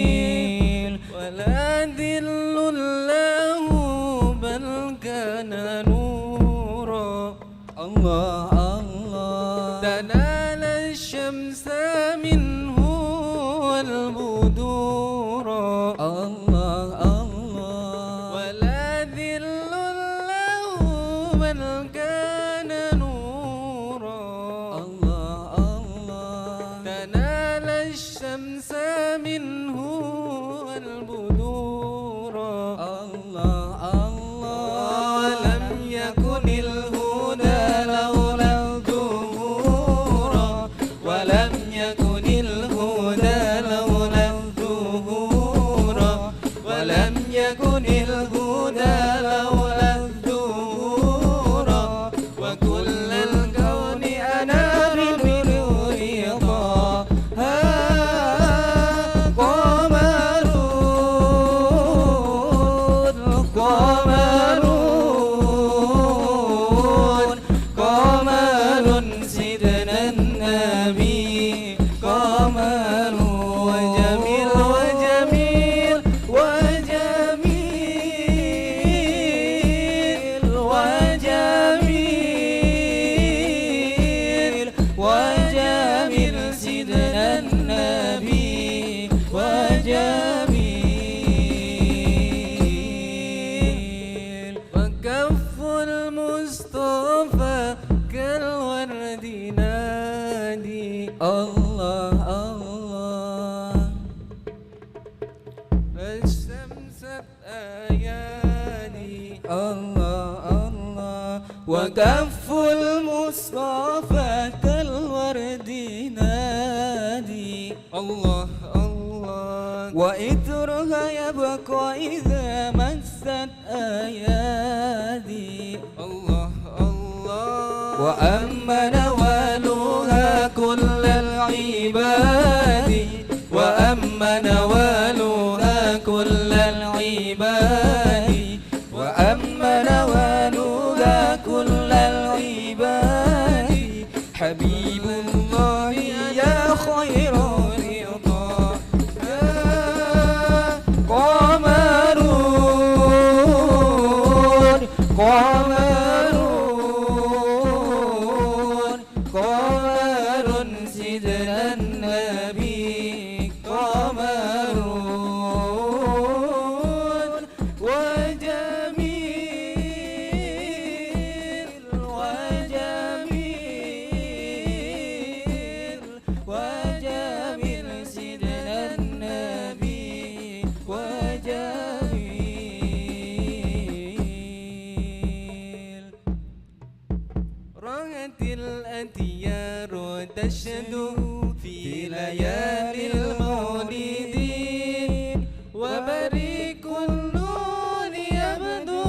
وجميل ولا ذل له بل كان نورا الله الله تنال الشمس منه والبدور الله الله ولا ذل له بل كان نورا الله الله تنال الشمس منه والبدور الله الله لم يكن الهدى لولا الظهور ولم يكن الهدى لولا الظهور ولم يكن الهدى لولا الظهور وكل الكون أنار بنور ضاها قمر سيدنا النبي قمر وجميل وجميل وجميل وجميل وجميل سيدنا النبي وجميل وكف المصطفى كالورد نادي الله الله فاستمسك أيادي الله الله وكف المصطفى كالورد نادي الله الله وإثرها يبقى إذا مست أيادي الله الله وأما نوالها كل العباد وأما نوالها كل العباد وأما نوالها كل العباد حبيب الله يا خير رضا قمر قمر سيدنا النبي قمر وجميل وجميل وجميل سيدنا النبي وجميل رغت الأديار تشدو في ليالي المولدين وبريق النور يبدو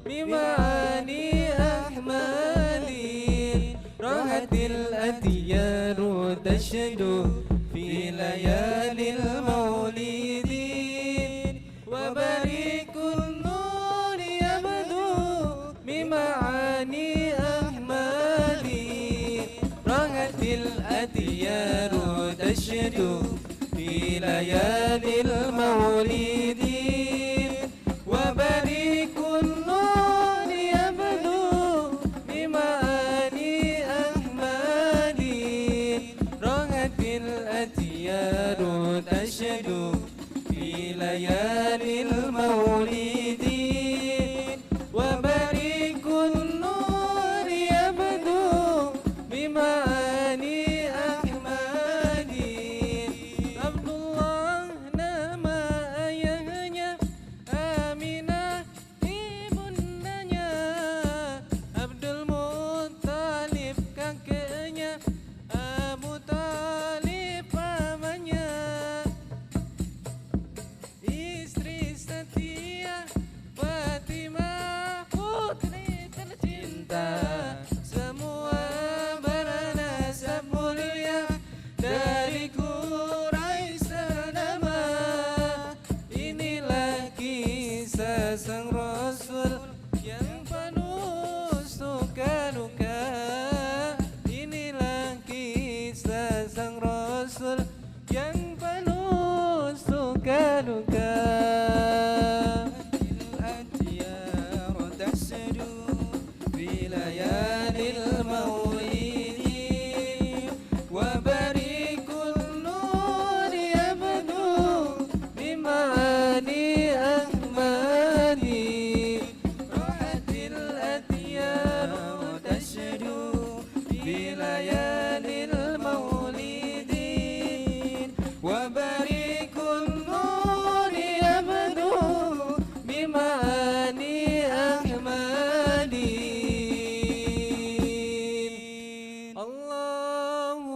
بمعاني أحمالي رغت الأديار تشدو في ليالي المولدين وبريق النور يبدو بمعاني رغت الأديار تشدو في ليالي المولدين وبريق النور يبدو بمعاني أحمالي رغت الأديار تشدو في ليالي المولدين وبريق النور يبدو بمعاني أحمدي عبد الله nama ayahnya Aminah ibundanya Abdul Muttalib kakeknya Abu Talib pamannya الأديار تسجو في ليالي المولد وبريق النور يبدو بمعاني أحمدي راحت الأديار تسجو في ليالي المولد وبريق النور يبدو بمعاني أحمدي اللهم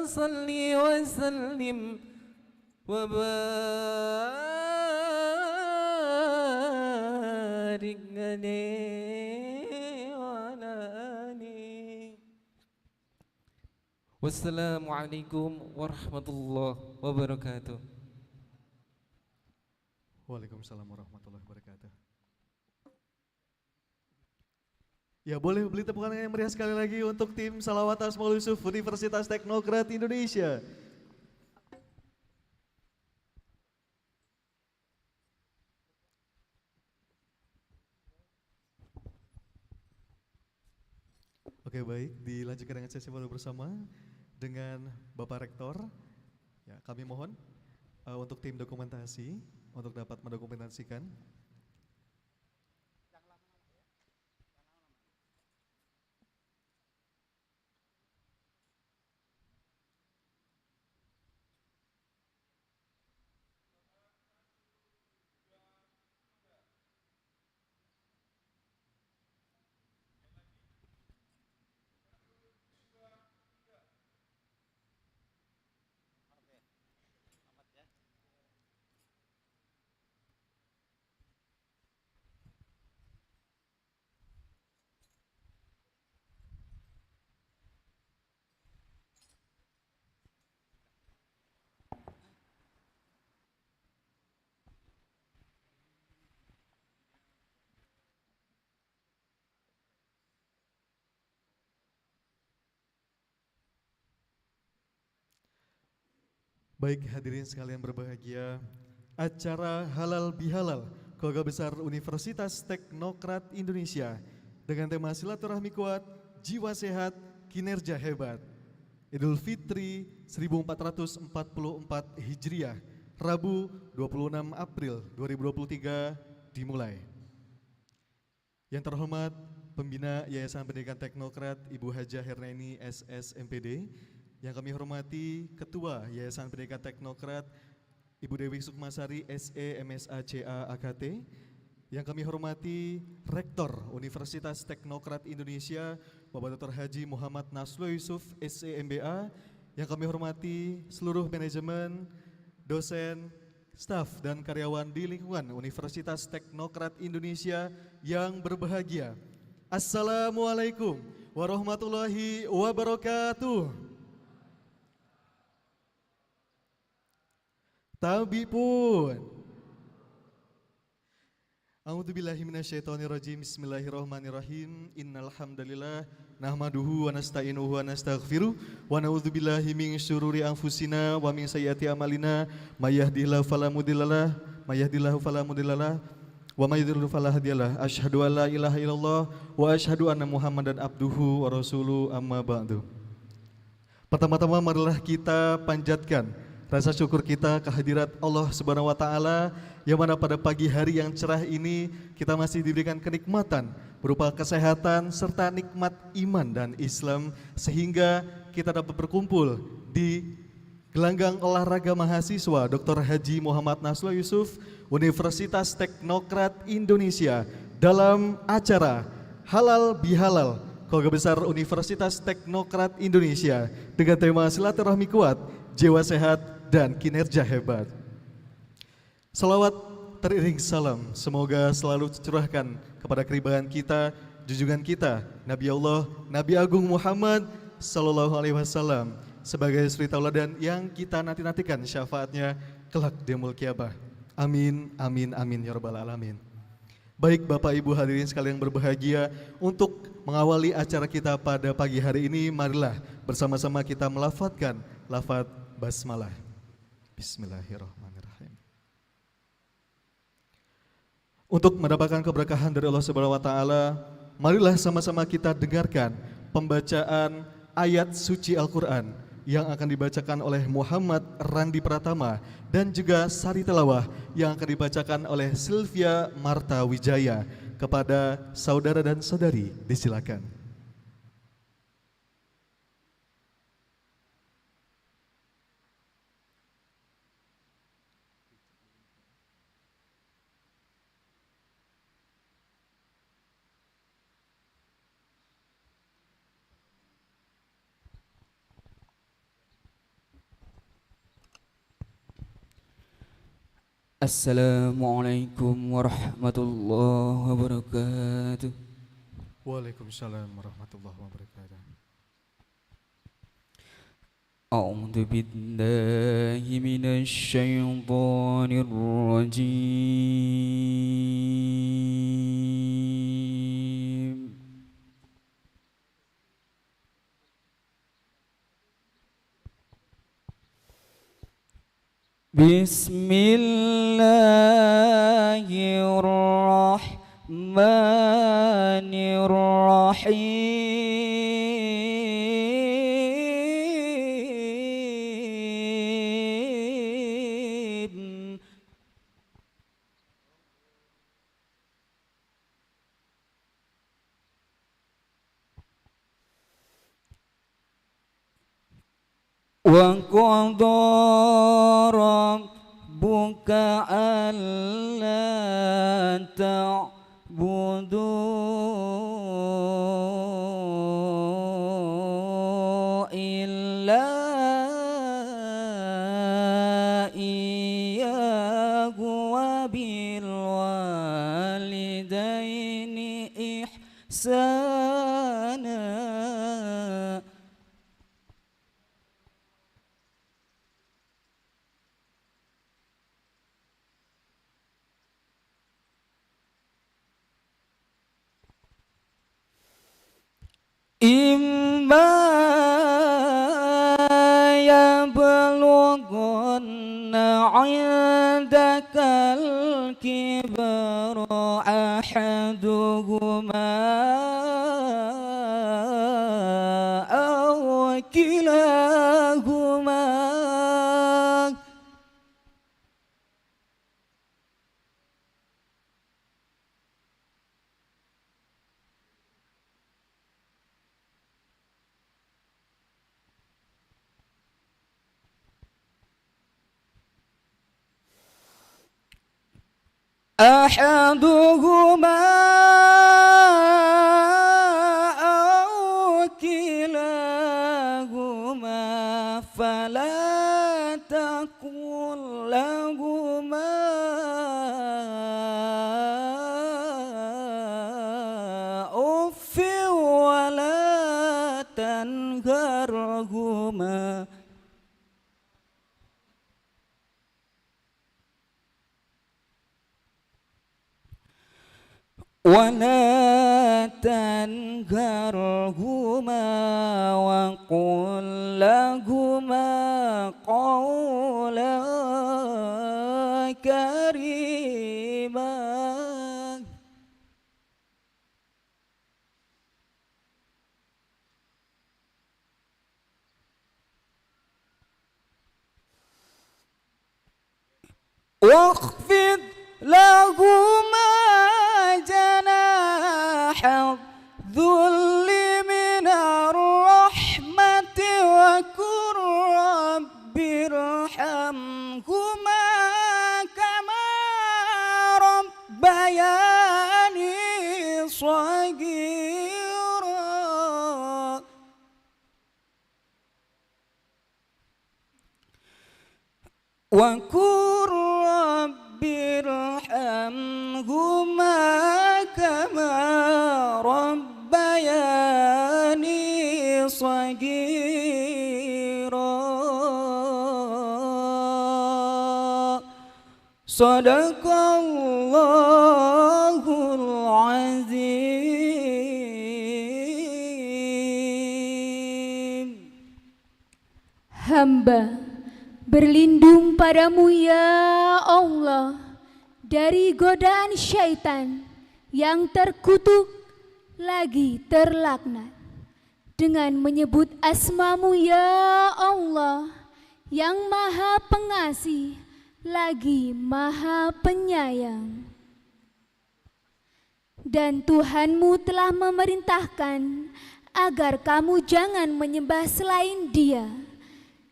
صل وسلم وبارك عليه وعلى آله. Wassalamualaikum warahmatullahi wabarakatuh. Waalaikumsalam warahmatullahi wabarakatuh. Ya, boleh beli tepuk tangan yang meriah sekali lagi untuk tim Salawat Asmaul Yusuf Universitas Teknokrat Indonesia. Oke, baik, dilanjutkan dengan sesi foto bersama dengan Bapak Rektor. Ya, kami mohon untuk tim dokumentasi untuk dapat mendokumentasikan. Baik, hadirin sekalian berbahagia, acara Halal Bihalal Keluarga Besar Universitas Teknokrat Indonesia dengan tema Silaturahmi Kuat, Jiwa Sehat, Kinerja Hebat. Idul Fitri 1444 Hijriah, Rabu 26 April 2023 dimulai. Yang terhormat Pembina Yayasan Pendidikan Teknokrat Ibu Hajah Hernaini SS MPD, yang kami hormati Ketua Yayasan Pendidikan Teknokrat Ibu Dewi Sukmasari SE MSA CA AKT, yang kami hormati Rektor Universitas Teknokrat Indonesia Bapak Dr. Haji Muhammad Naslo Yusuf SE MBA, yang kami hormati seluruh manajemen, dosen, staf dan karyawan di lingkungan Universitas Teknokrat Indonesia yang berbahagia. Assalamualaikum warahmatullahi wabarakatuh. Tabi pun. A'udzubillahi minasyaitonirrajim. Bismillahirrahmanirrahim. Innal hamdalillah nahmaduhu wa nasta'inuhu wa nastaghfiruh wa na'udzubillahi min syururi anfusina wa min sayyiati amalina may yahdihillahu fala mudhillalah may yahdihillahu fala mudhillalah wa may yudhlil fala hadiyalah. Asyhadu an la ilaha illallah wa asyhadu anna Muhammadan abduhu wa rasuluh, amma ba'du. Pertama-tama marilah kita panjatkan rasa syukur kita kehadirat Allah Subhanahu wa taala, yang mana pada pagi hari yang cerah ini kita masih diberikan kenikmatan berupa kesehatan serta nikmat iman dan Islam, sehingga kita dapat berkumpul di gelanggang olahraga mahasiswa Dr. Haji Muhammad Naslo Yusuf Universitas Teknokrat Indonesia dalam acara Halal Bihalal Keluarga Besar Universitas Teknokrat Indonesia dengan tema Silaturahmi Kuat, Jiwa Sehat, dan Kinerja Hebat. Salawat teriring salam semoga selalu tercurahkan kepada keribahan kita, junjungan kita, Nabi Allah, Nabi Agung Muhammad Sallallahu Alaihi Wasallam, sebagai suri tauladan yang kita nanti-nantikan syafaatnya kelak di yaumul qiyamah. Amin, amin, amin ya rabbal alamin. Baik Bapak Ibu hadirin sekalian yang berbahagia, untuk mengawali acara kita pada pagi hari ini, marilah bersama-sama kita melafadzkan lafadz basmalah. Bismillahirrahmanirrahim. Untuk mendapatkan keberkahan dari Allah Subhanahu wa taala, marilah sama-sama kita dengarkan pembacaan ayat suci Al-Qur'an yang akan dibacakan oleh Muhammad Randi Pratama dan juga sari tilawah yang akan dibacakan oleh Sylvia Marta Wijaya. Kepada saudara dan saudari, disilakan. Assalamualaikum warahmatullahi wabarakatuh. Waalaikumsalam warahmatullahi wabarakatuh. A'udzu billahi minasy syaithanir rajim. Bismillahirrahmanirrahim. Wa qadha rabbuka alla ta'budu illa iyyahu wa bil walidaini ihsana. Imma yablughanna 'indakal kibara ahaduhuma aw kilahuma أحدهما أو كلاهما فلا تقل لهما أف ولا تنهرهما ولا تنهرهما وقل لهما قولا كريما. واخفض لهما جناح الذل من الرحمة وقل رب ارحمهما كما ربياني صغيرا. وقل رب ارحمهما كما ربياني صغيرا. صدق الله العظيم. Hamba berlindung padamu ya Allah dari godaan syaitan yang terkutuk lagi terlaknat, dengan menyebut asma-Mu ya Allah yang maha pengasih lagi maha penyayang. Dan Tuhanmu telah memerintahkan agar kamu jangan menyembah selain Dia,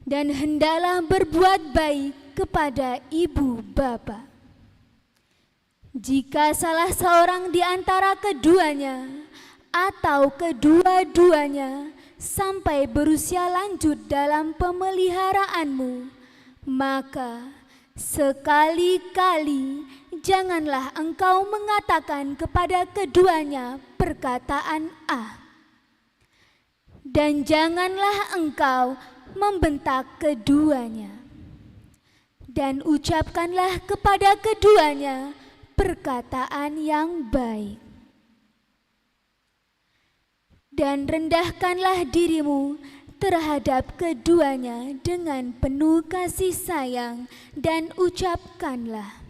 dan hendaklah berbuat baik kepada ibu bapa. Jika salah seorang di antara keduanya atau kedua-duanya sampai berusia lanjut dalam pemeliharaanmu, maka sekali-kali janganlah engkau mengatakan kepada keduanya perkataan "ah", dan janganlah engkau membentak keduanya, dan ucapkanlah kepada keduanya perkataan yang baik. Dan rendahkanlah dirimu terhadap keduanya dengan penuh kasih sayang, dan ucapkanlah,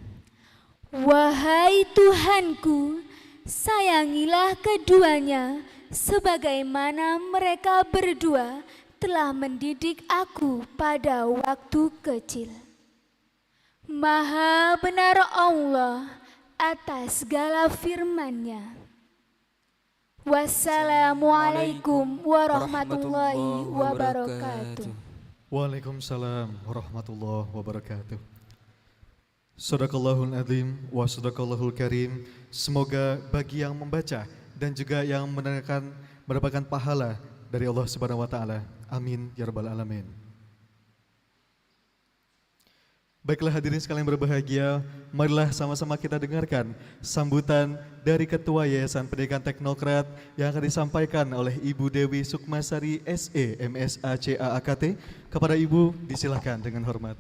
wahai Tuhanku, sayangilah keduanya sebagaimana mereka berdua telah mendidik aku pada waktu kecil. Maha benar Allah atas segala firman-Nya. Wassalamualaikum warahmatullahi wabarakatuh. Waalaikumsalam warahmatullahi wabarakatuh. Sadaqallahul azim wa sadaqallahul karim. Semoga bagi yang membaca dan juga yang mendengarkan mendapatkan pahala dari Allah Subhanahu wa taala. Amin ya rabbal alamin. Baiklah hadirin sekalian berbahagia, marilah sama-sama kita dengarkan sambutan dari Ketua Yayasan Pendidikan Teknokrat yang akan disampaikan oleh Ibu Dewi Sukmasari SE MSA CA AKT. Kepada Ibu disilahkan dengan hormat.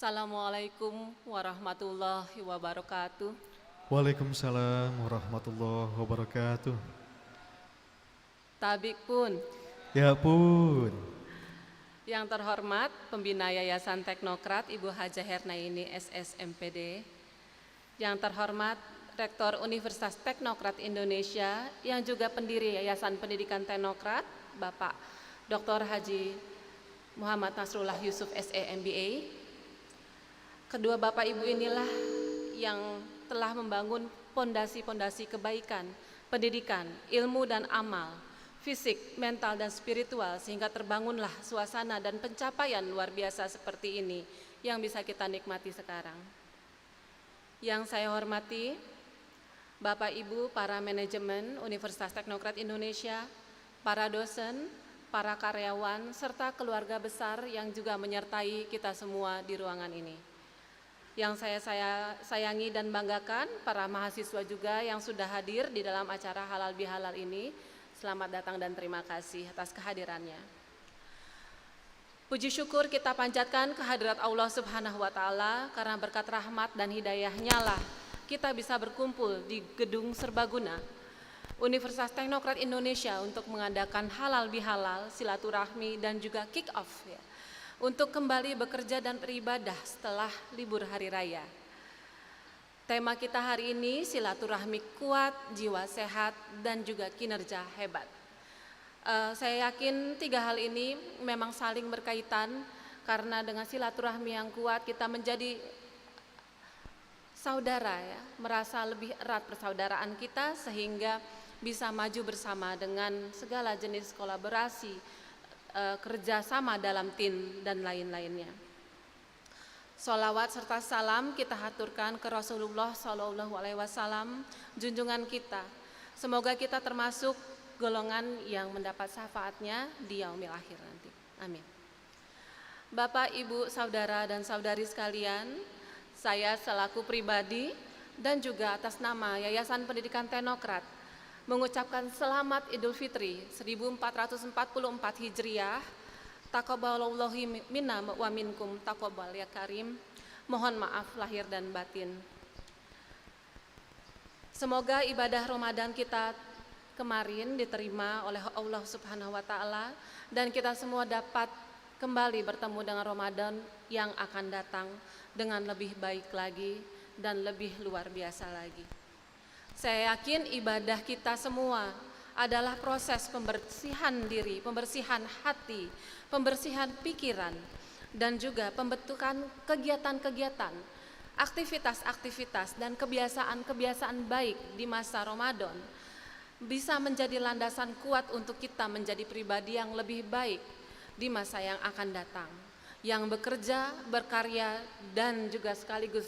Assalamualaikum warahmatullahi wabarakatuh. Waalaikumsalam warahmatullahi wabarakatuh. Tabik pun. Ya pun. Yang terhormat Pembina Yayasan Teknokrat Ibu Hajah Hernaini SSMPD. Yang terhormat Rektor Universitas Teknokrat Indonesia yang juga pendiri Yayasan Pendidikan Teknokrat Bapak Dr. Haji Muhammad Nasrullah Yusuf SE MBA. Kedua Bapak Ibu inilah yang telah membangun pondasi-pondasi kebaikan, pendidikan, ilmu dan amal, fisik, mental dan spiritual sehingga terbangunlah suasana dan pencapaian luar biasa seperti ini yang bisa kita nikmati sekarang. Yang saya hormati Bapak Ibu para manajemen Universitas Teknokrat Indonesia, para dosen, para karyawan serta keluarga besar yang juga menyertai kita semua di ruangan ini. Yang saya sayangi dan banggakan para mahasiswa juga yang sudah hadir di dalam acara halal bihalal ini. Selamat datang dan terima kasih atas kehadirannya. Puji syukur kita panjatkan kehadirat Allah Subhanahu wa taala karena berkat rahmat dan hidayahnya lah kita bisa berkumpul di gedung serbaguna Universitas Teknokrat Indonesia untuk mengadakan halal bihalal, silaturahmi dan juga kick off ya, untuk kembali bekerja dan beribadah setelah libur hari raya. Tema kita hari ini silaturahmi kuat, jiwa sehat, dan juga kinerja hebat. Saya yakin tiga hal ini memang saling berkaitan karena dengan silaturahmi yang kuat kita menjadi saudara ya, merasa lebih erat persaudaraan kita sehingga bisa maju bersama dengan segala jenis kolaborasi, kerjasama dalam tim dan lain-lainnya. Sholawat serta salam kita haturkan ke Rasulullah SAW, junjungan kita. Semoga kita termasuk golongan yang mendapat syafaatnya di yaumil akhir nanti. Amin. Bapak, Ibu, Saudara, dan Saudari sekalian, saya selaku pribadi dan juga atas nama Yayasan Pendidikan Teknokrat mengucapkan selamat Idul Fitri 1444 Hijriah. Taqabbalallahu minna wa minkum taqabbal ya karim. Mohon maaf lahir dan batin. Semoga ibadah Ramadan kita kemarin diterima oleh Allah Subhanahu wa taala dan kita semua dapat kembali bertemu dengan Ramadan yang akan datang dengan lebih baik lagi dan lebih luar biasa lagi. Saya yakin ibadah kita semua adalah proses pembersihan diri, pembersihan hati, pembersihan pikiran, dan juga pembentukan kegiatan-kegiatan, aktivitas-aktivitas, dan kebiasaan-kebiasaan baik di masa Ramadan bisa menjadi landasan kuat untuk kita menjadi pribadi yang lebih baik di masa yang akan datang, yang bekerja, berkarya, dan juga sekaligus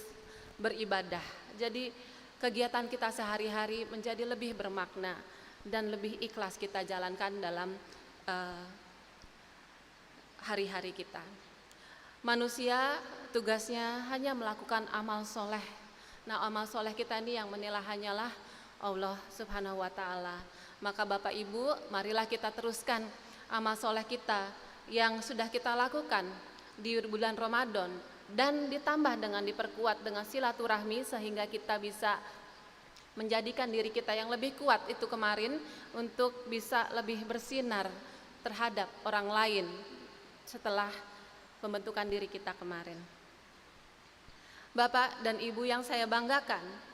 beribadah. Jadi kegiatan kita sehari-hari menjadi lebih bermakna dan lebih ikhlas kita jalankan dalam hari-hari kita. Manusia tugasnya hanya melakukan amal soleh. Nah, amal soleh kita ini yang menilai hanyalah Allah Subhanahu wa ta'ala. Maka Bapak Ibu, marilah kita teruskan amal soleh kita yang sudah kita lakukan di bulan Ramadan dan ditambah dengan diperkuat dengan silaturahmi sehingga kita bisa menjadikan diri kita yang lebih kuat itu kemarin untuk bisa lebih bersinar terhadap orang lain setelah pembentukan diri kita kemarin. Bapak dan Ibu yang saya banggakan,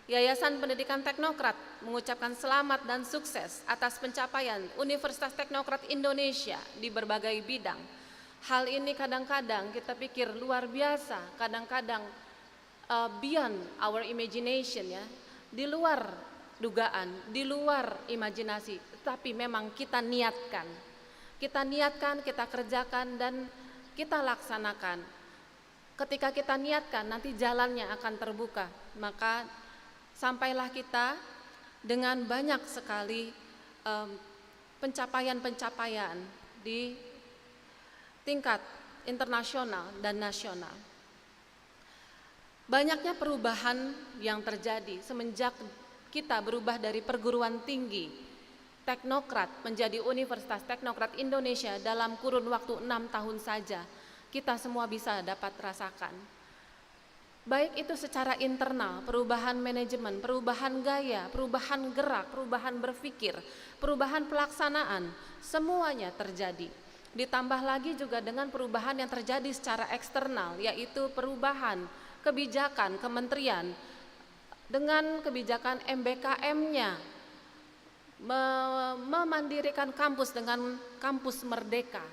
Yayasan Pendidikan Teknokrat mengucapkan selamat dan sukses atas pencapaian Universitas Teknokrat Indonesia di berbagai bidang. Hal ini kadang-kadang kita pikir luar biasa, kadang-kadang beyond our imagination ya, di luar dugaan, di luar imajinasi, tapi memang kita niatkan, kita kerjakan dan kita laksanakan. Ketika kita niatkan, nanti jalannya akan terbuka, maka sampailah kita dengan banyak sekali pencapaian-pencapaian di tingkat internasional dan nasional. Banyaknya perubahan yang terjadi semenjak kita berubah dari perguruan tinggi teknokrat menjadi Universitas Teknokrat Indonesia dalam kurun waktu 6 tahun saja. Kita semua bisa dapat rasakan. Baik itu secara internal, perubahan manajemen, perubahan gaya, perubahan gerak, perubahan berpikir, perubahan pelaksanaan, semuanya terjadi. Ditambah lagi juga dengan perubahan yang terjadi secara eksternal, yaitu perubahan kebijakan kementerian dengan kebijakan MBKM-nya, memandirikan kampus dengan kampus merdeka,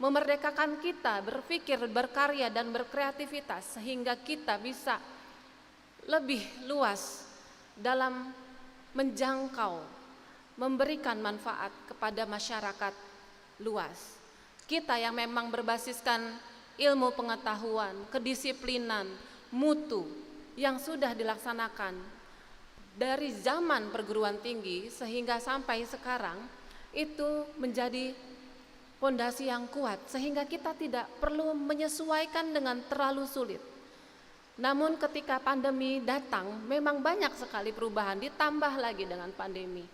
memerdekakan kita berpikir, berkarya, dan berkreativitas sehingga kita bisa lebih luas dalam menjangkau, memberikan manfaat kepada masyarakat luas. Kita yang memang berbasiskan ilmu pengetahuan, kedisiplinan, mutu yang sudah dilaksanakan dari zaman perguruan tinggi sehingga sampai sekarang itu menjadi fondasi yang kuat sehingga kita tidak perlu menyesuaikan dengan terlalu sulit. Namun ketika pandemi datang memang banyak sekali perubahan ditambah lagi dengan pandemi.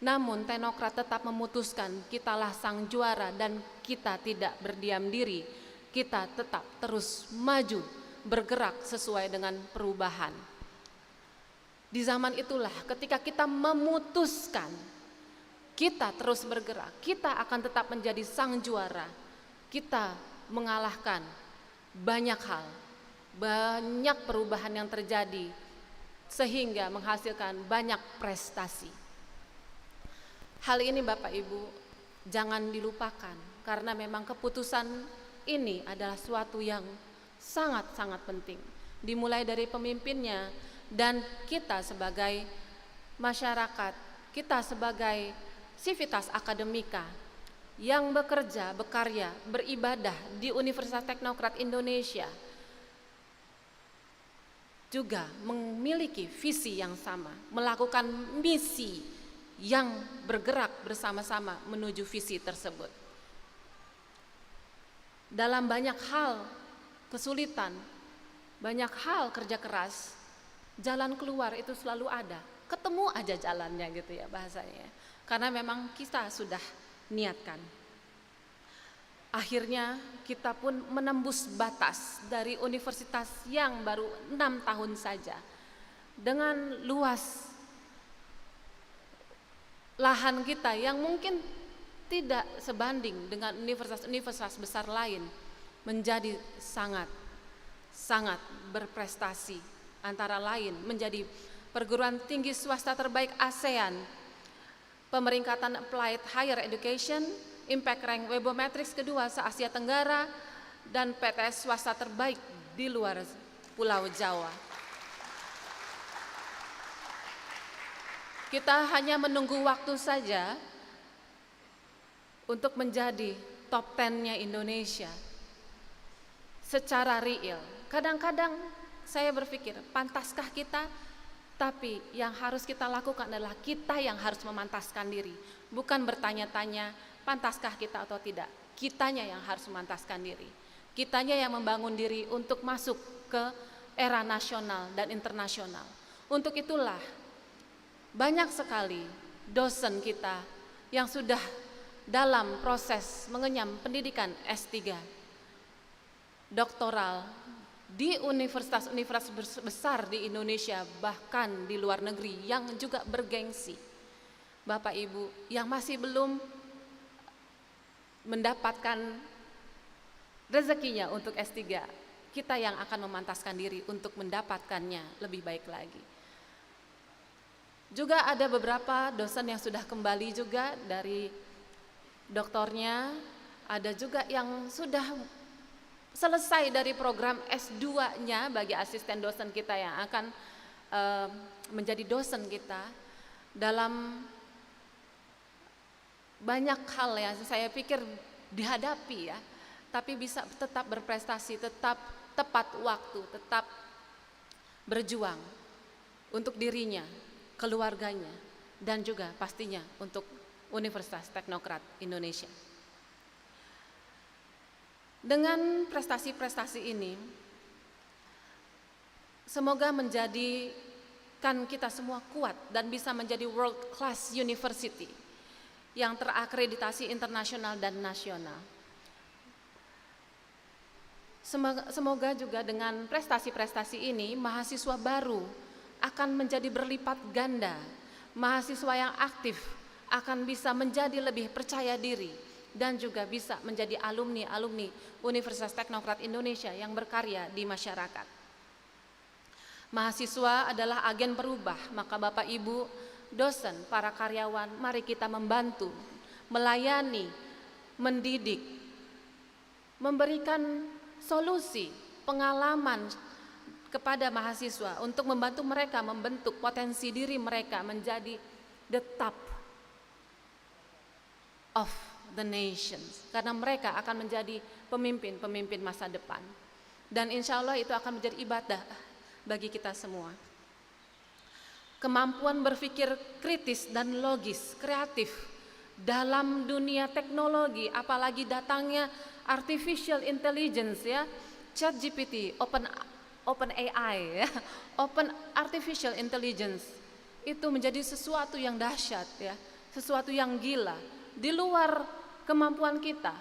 Namun Teknokrat tetap memutuskan kitalah sang juara dan kita tidak berdiam diri. Kita tetap terus maju bergerak sesuai dengan perubahan. Di zaman itulah ketika kita memutuskan kita terus bergerak, kita akan tetap menjadi sang juara. Kita mengalahkan banyak hal, banyak perubahan yang terjadi sehingga menghasilkan banyak prestasi. Hal ini Bapak Ibu jangan dilupakan karena memang keputusan ini adalah suatu yang sangat-sangat penting. Dimulai dari pemimpinnya dan kita sebagai masyarakat, kita sebagai sivitas akademika yang bekerja, berkarya, beribadah di Universitas Teknokrat Indonesia juga memiliki visi yang sama, melakukan misi yang bergerak bersama-sama menuju visi tersebut. dalam banyak hal kesulitan, banyak hal kerja keras, jalan keluar itu selalu ada, ketemu aja jalannya gitu ya bahasanya. Karena memang kita sudah niatkan. Akhirnya kita pun menembus batas dari universitas yang baru 6 tahun saja, dengan luas lahan kita yang mungkin tidak sebanding dengan universitas-universitas besar lain, menjadi sangat berprestasi. Antara lain menjadi perguruan tinggi swasta terbaik ASEAN, pemeringkatan Applied Higher Education, Impact Rank Webometrics kedua se-Asia Tenggara, dan PTS swasta terbaik di luar Pulau Jawa. Kita hanya menunggu waktu saja untuk menjadi top 10-nya Indonesia secara real. Kadang-kadang saya berpikir, pantaskah kita? Tapi yang harus kita lakukan adalah kita yang harus memantaskan diri. Bukan bertanya-tanya, pantaskah kita atau tidak. Kitanya yang harus memantaskan diri. Kitanya yang membangun diri untuk masuk ke era nasional dan internasional. Untuk itulah banyak sekali dosen kita yang sudah dalam proses mengenyam pendidikan S3, doktoral, di universitas-universitas besar di Indonesia, bahkan di luar negeri yang juga bergengsi. Bapak Ibu yang masih belum mendapatkan rezekinya untuk S3, kita yang akan memantaskan diri untuk mendapatkannya lebih baik lagi. Juga ada beberapa dosen yang sudah kembali juga dari doktornya, ada juga yang sudah selesai dari program S2-nya bagi asisten dosen kita yang akan menjadi dosen kita dalam banyak hal yang saya pikir dihadapi ya, tapi bisa tetap berprestasi, tetap tepat waktu, tetap berjuang untuk dirinya, keluarganya, dan juga pastinya untuk Universitas Teknokrat Indonesia. Dengan prestasi-prestasi ini, semoga menjadikan kita semua kuat dan bisa menjadi world class university yang terakreditasi internasional dan nasional. Semoga juga dengan prestasi-prestasi ini, mahasiswa baru akan menjadi berlipat ganda. Mahasiswa yang aktif akan bisa menjadi lebih percaya diri dan juga bisa menjadi alumni-alumni Universitas Teknokrat Indonesia yang berkarya di masyarakat. Mahasiswa adalah agen perubah, maka Bapak Ibu, dosen, para karyawan, mari kita membantu, melayani, mendidik, memberikan solusi, pengalaman kepada mahasiswa untuk membantu mereka membentuk potensi diri mereka menjadi the top of the nations, karena mereka akan menjadi pemimpin-pemimpin masa depan, dan insya Allah itu akan menjadi ibadah bagi kita semua. Kemampuan berpikir kritis dan logis, kreatif dalam dunia teknologi, apalagi datangnya artificial intelligence ya, ChatGPT, Open AI ya, Open Artificial Intelligence, itu menjadi sesuatu yang dahsyat ya, sesuatu yang gila, di luar kemampuan kita.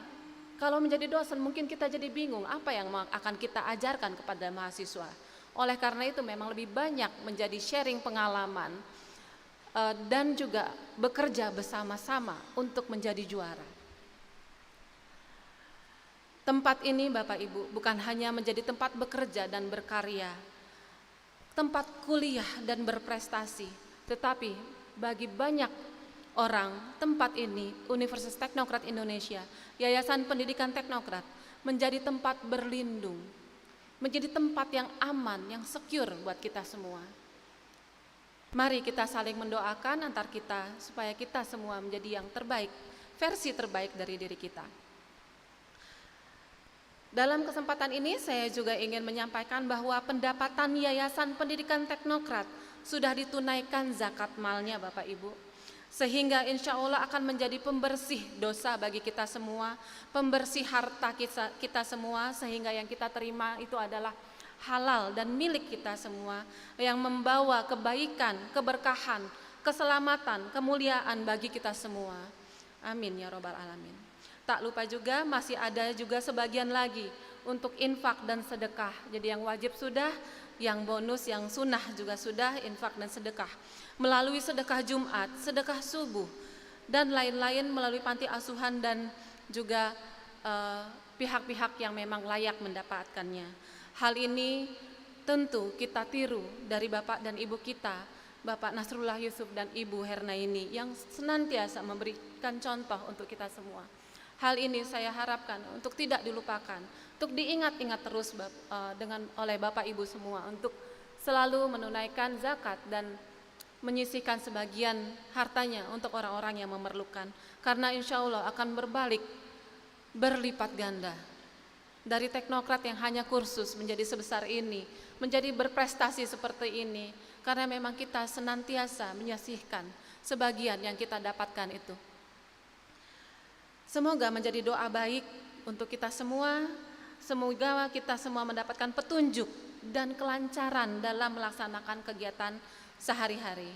Kalau menjadi dosen mungkin kita jadi bingung apa yang akan kita ajarkan kepada mahasiswa. Oleh karena itu memang lebih banyak menjadi sharing pengalaman dan juga bekerja bersama-sama untuk menjadi juara. Tempat ini Bapak Ibu bukan hanya menjadi tempat bekerja dan berkarya, tempat kuliah dan berprestasi, tetapi bagi banyak orang, tempat ini, Universitas Teknokrat Indonesia, Yayasan Pendidikan Teknokrat, menjadi tempat berlindung, menjadi tempat yang aman, yang secure buat kita semua. Mari kita saling mendoakan antar kita, supaya kita semua menjadi yang terbaik, versi terbaik dari diri kita. Dalam kesempatan ini saya juga ingin menyampaikan bahwa pendapatan Yayasan Pendidikan Teknokrat sudah ditunaikan zakat malnya Bapak Ibu. sehingga insya Allah akan menjadi pembersih dosa bagi kita semua, pembersih harta kita semua, sehingga yang kita terima itu adalah halal dan milik kita semua, yang membawa kebaikan, keberkahan, keselamatan, kemuliaan bagi kita semua. Amin ya robbal alamin. Tak lupa juga masih ada juga sebagian lagi untuk infak dan sedekah. Jadi yang wajib sudah, yang bonus, yang sunnah juga sudah, infak dan sedekah. Melalui sedekah Jumat, sedekah subuh, dan lain-lain melalui panti asuhan dan juga pihak-pihak yang memang layak mendapatkannya. Hal ini tentu kita tiru dari Bapak dan Ibu kita, Bapak Nasrullah Yusuf dan Ibu Hernaini, yang senantiasa memberikan contoh untuk kita semua. Hal ini saya harapkan untuk tidak dilupakan, untuk diingat-ingat terus oleh Bapak Ibu semua, untuk selalu menunaikan zakat dan menyisihkan sebagian hartanya untuk orang-orang yang memerlukan, karena insya Allah akan berbalik berlipat ganda. Dari teknokrat yang hanya kursus menjadi sebesar ini, menjadi berprestasi seperti ini, karena memang kita senantiasa menyisihkan sebagian yang kita dapatkan itu. Semoga menjadi doa baik untuk kita semua, semoga kita semua mendapatkan petunjuk dan kelancaran dalam melaksanakan kegiatan sehari-hari.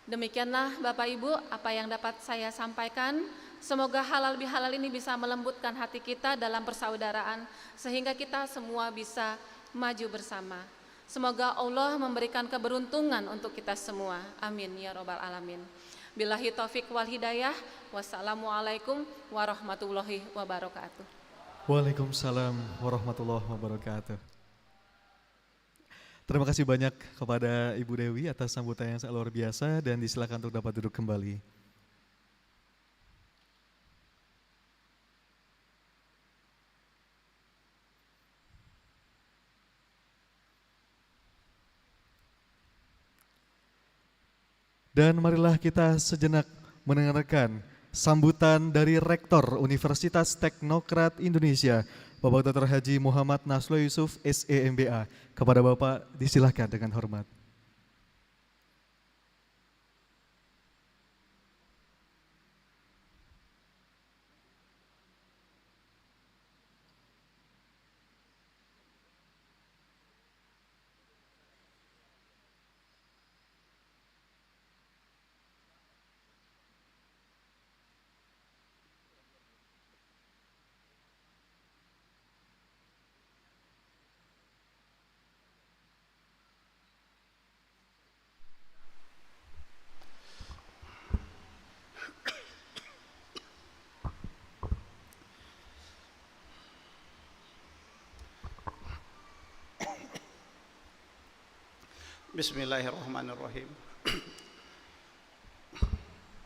Demikianlah Bapak Ibu apa yang dapat saya sampaikan. Semoga halal bihalal ini bisa melembutkan hati kita dalam persaudaraan, sehingga kita semua bisa maju bersama. Semoga Allah memberikan keberuntungan untuk kita semua. Amin ya robbal alamin. Billahi taufik wal hidayah. Wassalamualaikum warahmatullahi wabarakatuh. Waalaikumsalam warahmatullahi wabarakatuh. Terima kasih banyak kepada Ibu Dewi atas sambutan yang sangat luar biasa, dan disilakan untuk dapat duduk kembali. Dan marilah kita sejenak mendengarkan sambutan dari Rektor Universitas Teknokrat Indonesia, Bapak Dr. Haji Muhammad Nasrullah Yusuf, SEMBA. Kepada Bapak disilahkan dengan hormat. Bismillahirrahmanirrahim.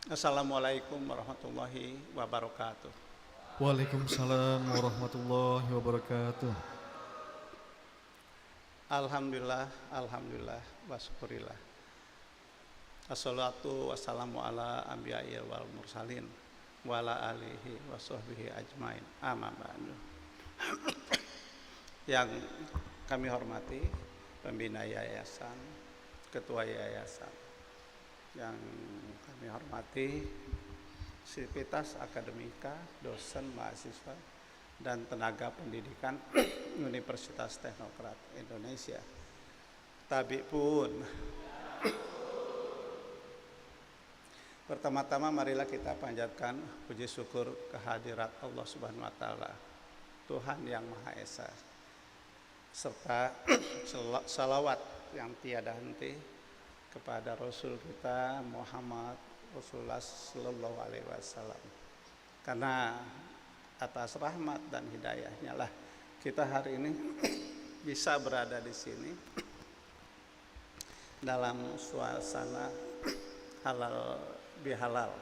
Assalamualaikum warahmatullahi wabarakatuh. Waalaikumsalam warahmatullahi wabarakatuh. Alhamdulillah, alhamdulillah, wa syukurillah. Assalatu wassalamu ala anbiya'i wal mursalin wa ala alihi wa sahbihi ajmain. Amma ba'du. Yang kami hormati pembina yayasan, ketua yayasan, yang kami hormati sivitas akademika, dosen, mahasiswa, dan tenaga pendidikan Universitas Teknokrat Indonesia. Tabi pun. Pertama-tama marilah kita panjatkan puji syukur kehadirat Allah Subhanahu wa taala, Tuhan yang Maha Esa, serta salawat yang tiada henti kepada Rasul kita Muhammad Rasulullah Sallallahu Alaihi Wasallam. Karena atas rahmat dan hidayahnya lah kita hari ini bisa berada di sini dalam suasana halal bihalal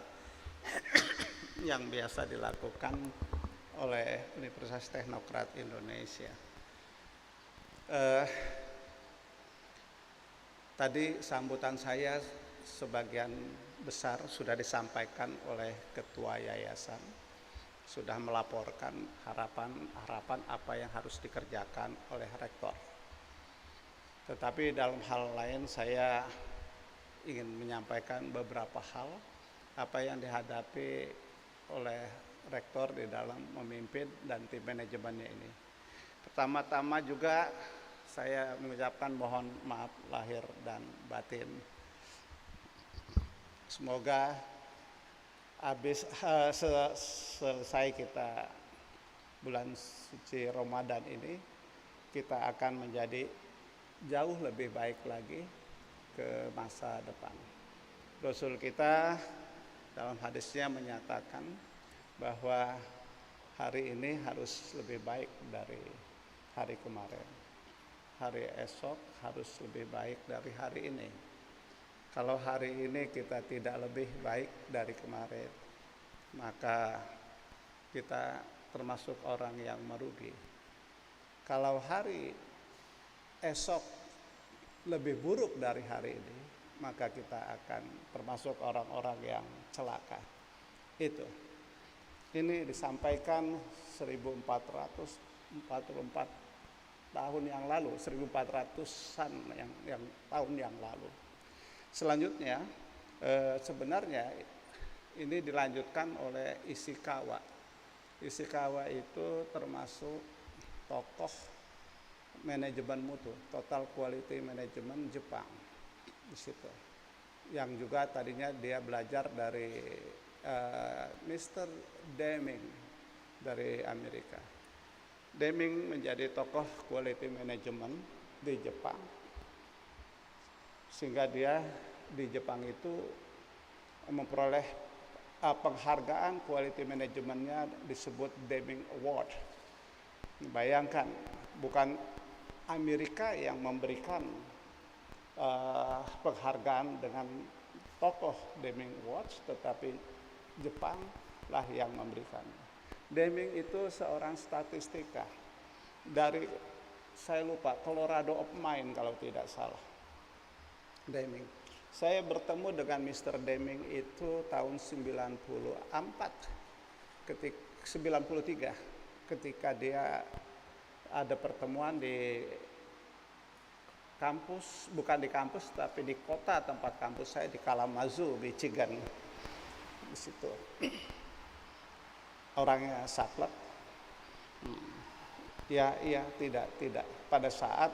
yang biasa dilakukan oleh Universitas Teknokrat Indonesia. Tadi sambutan saya sebagian besar sudah disampaikan oleh ketua yayasan, sudah melaporkan harapan apa yang harus dikerjakan oleh rektor. Tetapi dalam hal lain saya ingin menyampaikan beberapa hal apa yang dihadapi oleh rektor di dalam memimpin dan tim manajemennya ini. Pertama-tama juga saya mengucapkan mohon maaf lahir dan batin. Semoga selesai kita bulan suci Ramadan ini, kita akan menjadi jauh lebih baik lagi ke masa depan. Rasul kita dalam hadisnya menyatakan bahwa hari ini harus lebih baik dari hari kemarin. Hari esok harus lebih baik dari hari ini. Kalau hari ini kita tidak lebih baik dari kemarin, maka kita termasuk orang yang merugi. Kalau hari esok lebih buruk dari hari ini, maka kita akan termasuk orang-orang yang celaka. Itu. Ini disampaikan 1444 tahun yang lalu, 1400-an yang tahun yang lalu. Selanjutnya, sebenarnya ini dilanjutkan oleh Ishikawa. Ishikawa itu termasuk tokoh manajemen mutu, total quality management Jepang di situ. Yang juga tadinya dia belajar dari Mr. Deming dari Amerika. Deming menjadi tokoh quality management di Jepang. Sehingga dia di Jepang itu memperoleh penghargaan quality manajemennya disebut Deming Award. Bayangkan, bukan Amerika yang memberikan penghargaan dengan tokoh Deming Awards, tetapi Jepang lah yang memberikan. Deming itu seorang statistika dari, saya lupa, Colorado of Mine kalau tidak salah. Deming. Saya bertemu dengan Mr. Deming itu tahun 93 ketika dia ada pertemuan di kampus, bukan di kampus tapi di kota tempat kampus saya di Kalamazoo, Michigan. Di situ. Orangnya saklek. Ya, tidak. Pada saat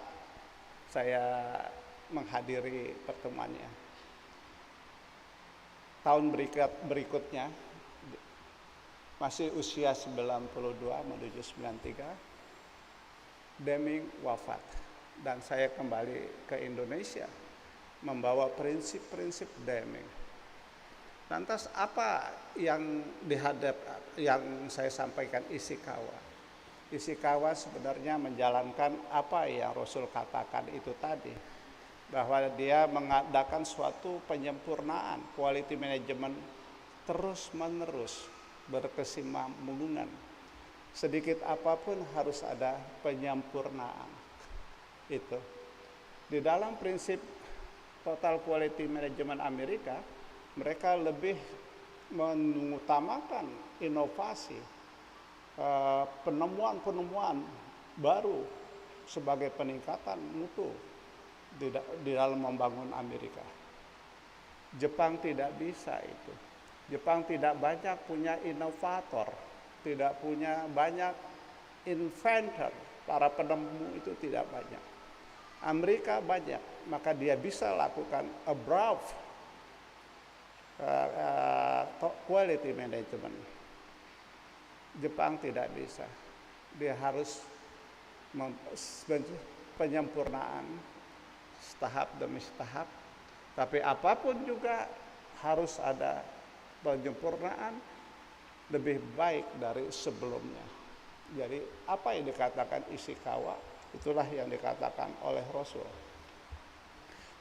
saya menghadiri pertemuannya. Tahun berikutnya, masih usia 92 menuju 93, Deming wafat. Dan saya kembali ke Indonesia membawa prinsip-prinsip Deming. Lantas apa yang yang saya sampaikan Ishikawa? Ishikawa sebenarnya menjalankan apa yang Rasul katakan itu tadi, bahwa dia mengadakan suatu penyempurnaan quality management terus menerus berkesinambungan. Sedikit apapun harus ada penyempurnaan. Itu di dalam prinsip total quality management Amerika, mereka lebih mengutamakan inovasi, penemuan-penemuan baru sebagai peningkatan mutu di dalam membangun Amerika. Jepang tidak bisa itu. Jepang tidak banyak punya inovator, tidak punya banyak inventor, para penemu itu tidak banyak. Amerika banyak, maka dia bisa lakukan above quality management. Jepang tidak bisa. Dia harus penyempurnaan tahap demi tahap, tapi apapun juga harus ada penyempurnaan lebih baik dari sebelumnya. Jadi apa yang dikatakan Ishikawa, itulah yang dikatakan oleh Rasul.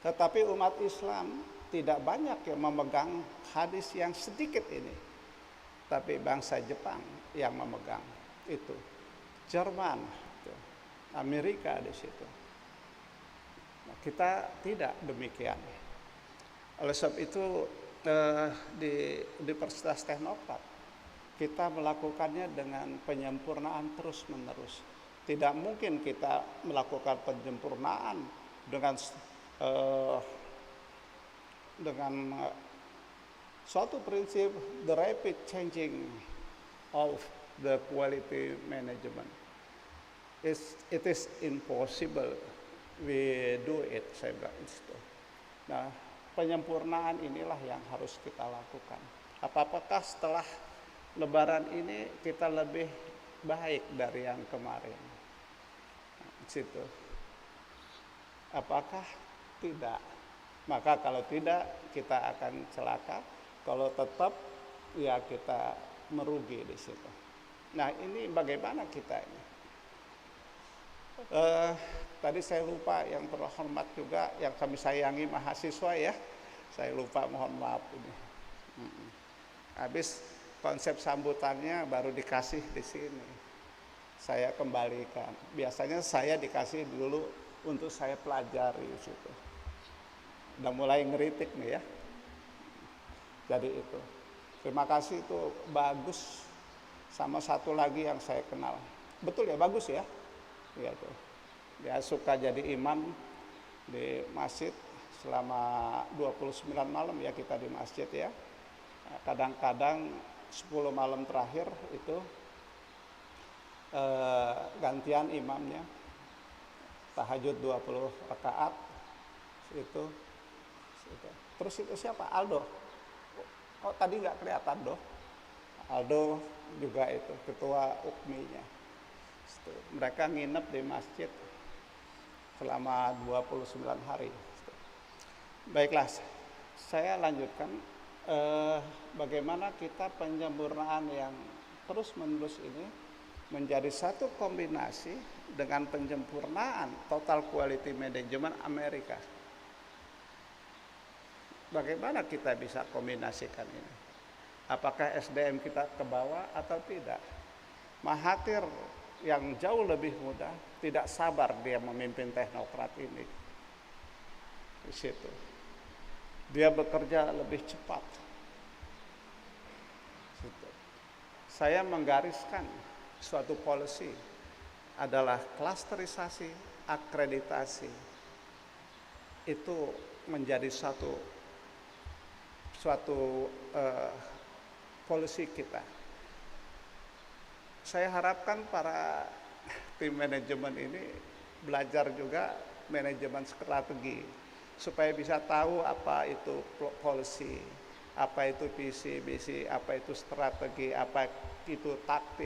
Tetapi umat Islam tidak banyak yang memegang hadis yang sedikit ini, tapi bangsa Jepang yang memegang itu, Jerman, Amerika di situ. Nah, kita tidak demikian. Oleh sebab itu di Universitas Teknokrat kita melakukannya dengan penyempurnaan terus-menerus. Tidak mungkin kita melakukan penyempurnaan dengan Suatu prinsip, the rapid changing of the quality management. It is impossible we do it, saya bilang itu. Nah, penyempurnaan inilah yang harus kita lakukan. Apakah setelah Lebaran ini kita lebih baik dari yang kemarin? Nah, situ. Apakah tidak? Maka kalau tidak, kita akan celaka. Kalau tetap, ya kita merugi di situ. Nah, ini bagaimana kita ini? Tadi saya lupa, yang terhormat juga, yang kami sayangi mahasiswa ya, saya lupa, mohon maaf ini. Habis konsep sambutannya baru dikasih di sini, saya kembalikan. Biasanya saya dikasih dulu untuk saya pelajari situ. Udah mulai ngeritik nih ya. Jadi itu, terima kasih, itu bagus. Sama satu lagi yang saya kenal, betul ya, bagus ya. Iya tuh, dia suka jadi imam di masjid selama 29 malam ya kita di masjid ya. Kadang-kadang 10 malam terakhir itu gantian imamnya, tahajud 20 rakaat itu. Terus itu siapa? Aldo. Oh tadi nggak kelihatan doh. Aldo juga itu ketua UKMI-nya. Mereka nginep di masjid selama 29 hari. Baiklah, saya lanjutkan. Bagaimana kita penyempurnaan yang terus-menerus ini menjadi satu kombinasi dengan penyempurnaan total quality management Amerika. Bagaimana kita bisa kombinasikan ini? Apakah SDM kita ke bawah atau tidak? Mahathir yang jauh lebih muda tidak sabar dia memimpin teknokrat ini. Di situ. Dia bekerja lebih cepat. Situ. Saya menggariskan suatu policy adalah klasterisasi, akreditasi. Itu menjadi suatu polisi kita. Saya harapkan para tim manajemen ini belajar juga manajemen strategi supaya bisa tahu apa itu policy, apa itu visi misi, apa itu strategi, apa itu taktik,